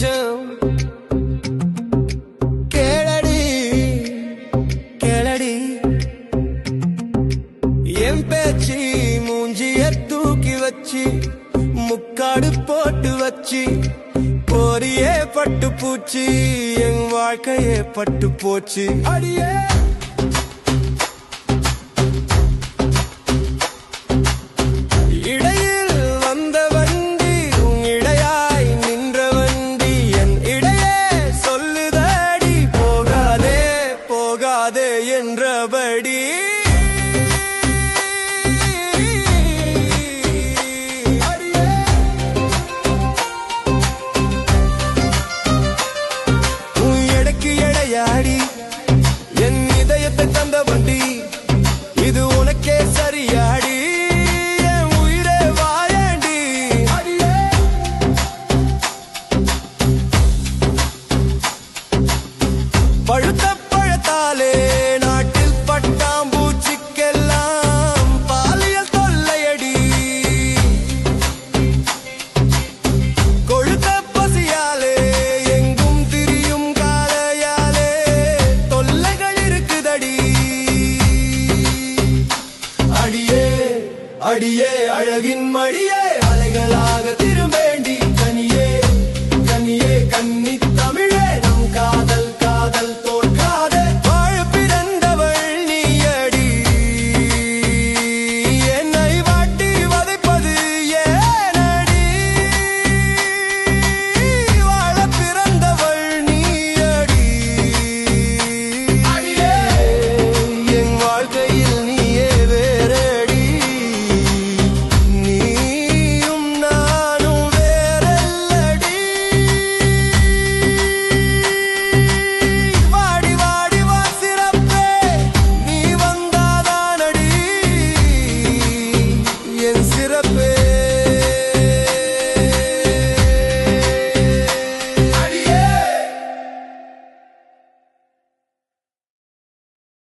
கொஞ்சம் கேளடி கேளடி என் பேச்சு மூஞ்சிய தூக்கி வச்சு முக்காடு போட்டு வச்சு போரியே பட்டு பூச்சி என் வாழ்க்கையே பட்டு போச்சு அடியே இடையில் வந்த வண்டி உன் இடையாய் நின்ற வண்டி என் இடையே சொல்லுதடி போகாதே போகாதே என்றபடி என் இதயத்தை தந்த வண்டி இது உனக்கே சரியாடி என் உயிரே வாயாண்டி பழுத்த